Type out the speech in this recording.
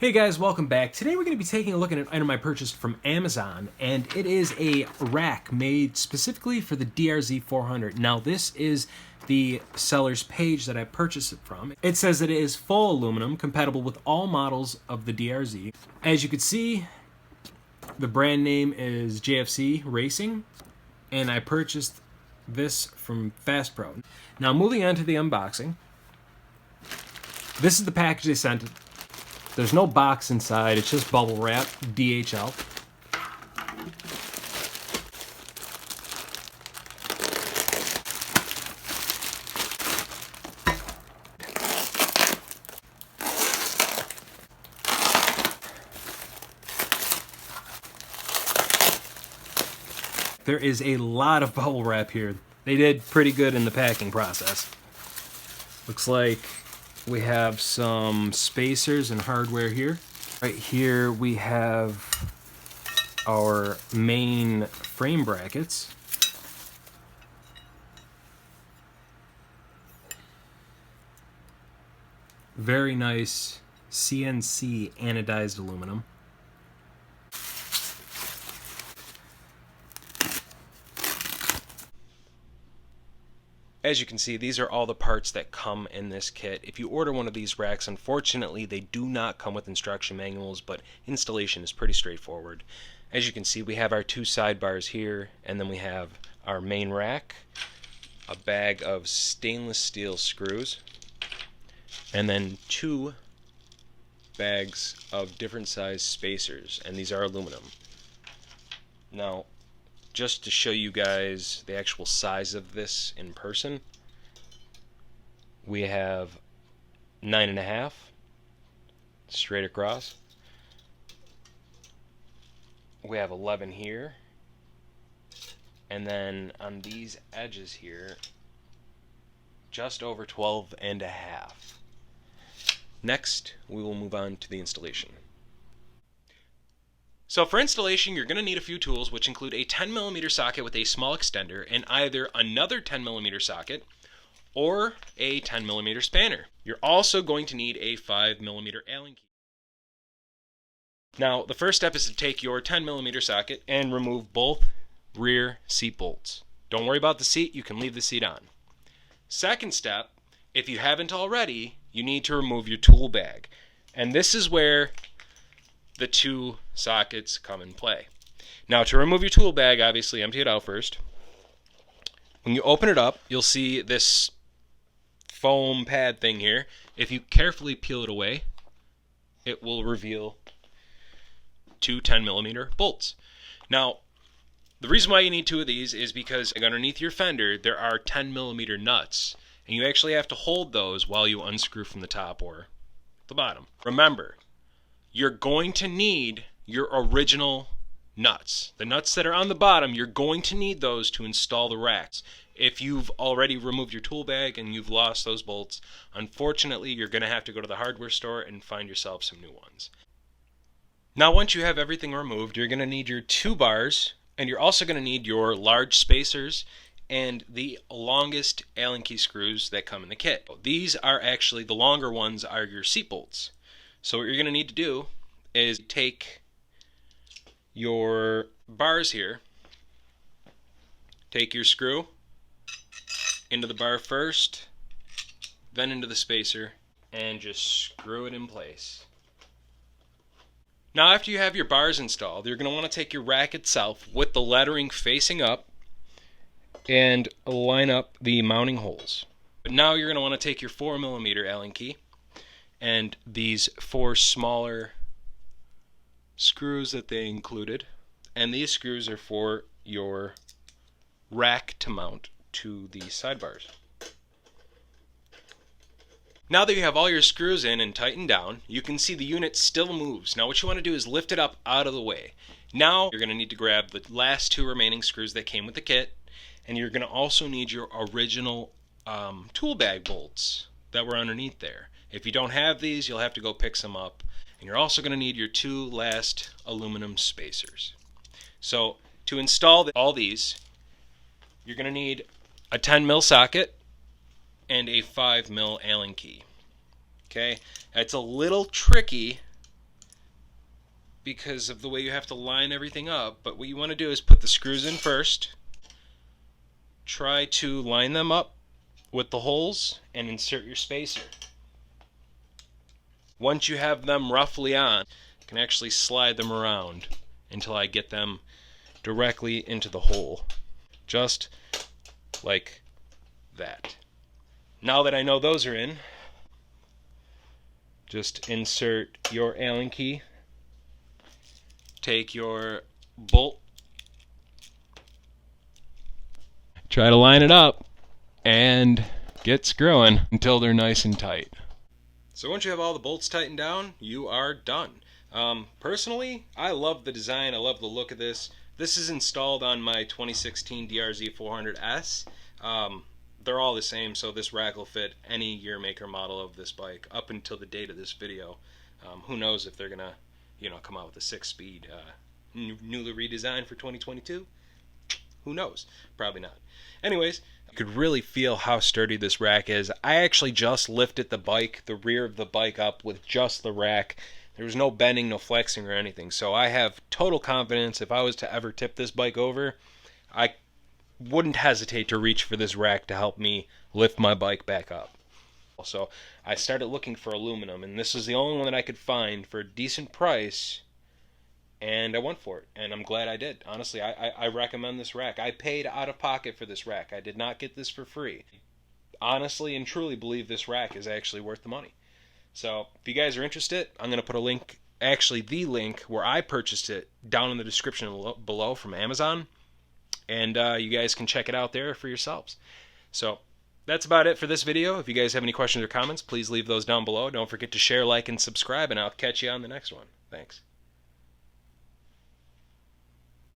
Hey guys, welcome back. Today we're going to be taking a look at an item I purchased from Amazon, and it is a rack made specifically for the DRZ400. Now this is the seller's page that I purchased it from. It says that it is full aluminum, compatible with all models of the DRZ. As you can see, the brand name is JFC Racing, and I purchased this from Fast Pro. Now moving on to the unboxing. This is the package they sent. There's no box inside, it's just bubble wrap, DHL. There is a lot of bubble wrap here. They did pretty good in the packing process. Looks like we have some spacers and hardware here. Right here we have our main frame brackets. Very nice CNC anodized aluminum. As you can see, these are all the parts that come in this kit. If you order one of these racks, unfortunately, they do not come with instruction manuals, but installation is pretty straightforward. As you can see, we have our two sidebars here, and then we have our main rack, a bag of stainless steel screws, and then two bags of different size spacers, and these are aluminum. Now, just to show you guys the actual size of this in person, we have 9.5 straight across. We have 11 here, and then on these edges here, just over 12.5. Next, we will move on to the installation. So for installation, you're going to need a few tools, which include a 10mm socket with a small extender and either another 10mm socket or a 10mm spanner. You're also going to need a 5mm Allen key. Now, the first step is to take your 10mm socket and remove both rear seat bolts. Don't worry about the seat, you can leave the seat on. Second step, if you haven't already, you need to remove your tool bag. And this is where the two sockets come in play. Now, to remove your tool bag, obviously empty it out first. When you open it up, you'll see this foam pad thing here. If you carefully peel it away, it will reveal two 10mm bolts. Now, the reason why you need two of these is because underneath your fender there are 10mm nuts, and you actually have to hold those while you unscrew from the top or the bottom. Remember, you're going to need your original nuts. The nuts that are on the bottom, you're going to need those to install the racks. If you've already removed your tool bag and you've lost those bolts, unfortunately you're going to have to go to the hardware store and find yourself some new ones. Now, once you have everything removed, you're going to need your two bars, and you're also going to need your large spacers and the longest Allen key screws that come in the kit. These are actually, the longer ones are your seat bolts. So what you're going to need to do is take your bars here, take your screw into the bar first, then into the spacer, and just screw it in place. Now, after you have your bars installed, you're going to want to take your rack itself with the lettering facing up and line up the mounting holes. But now you're going to want to take your 4mm Allen key and these four smaller screws that they included, and these screws are for your rack to mount to the sidebars. Now that you have all your screws in and tightened down, you can see the unit still moves. Now what you want to do is lift it up out of the way. Now you're going to need to grab the last two remaining screws that came with the kit, and you're going to also need your original tool bag bolts that were underneath there. If you don't have these, you'll have to go pick some up. And you're also going to need your two last aluminum spacers. So to install all these, you're going to need a 10mm socket and a 5mm Allen key. Okay, it's a little tricky because of the way you have to line everything up, but what you want to do is put the screws in first, try to line them up with the holes, and insert your spacer. Once you have them roughly on, you can actually slide them around until I get them directly into the hole, just like that. Now that I know those are in, just insert your Allen key, take your bolt, try to line it up, and get screwing until they're nice and tight. So once you have all the bolts tightened down, you are done. Personally, I love the design, I love the look of this. This is installed on my 2016 DRZ400S. They're all the same, so this rack will fit any year, make, or model of this bike up until the date of this video. Who knows if they're gonna, come out with a 6-speed, newly redesigned for 2022? Who knows? Probably not. Anyways, you could really feel how sturdy this rack is. I actually just lifted the rear of the bike up with just the rack. There was no bending, no flexing or anything. So I have total confidence if I was to ever tip this bike over, I wouldn't hesitate to reach for this rack to help me lift my bike back up. So I started looking for aluminum, and this is the only one that I could find for a decent price, and I went for it, and I'm glad I did. Honestly, I recommend this rack. I paid out of pocket for this rack. I did not get this for free. Honestly and truly believe this rack is actually worth the money. So if you guys are interested, I'm going to put a link, actually the link where I purchased it, down in the description below from Amazon, and you guys can check it out there for yourselves. So that's about it for this video. If you guys have any questions or comments, please leave those down below. Don't forget to share, like, and subscribe, and I'll catch you on the next one. Thanks.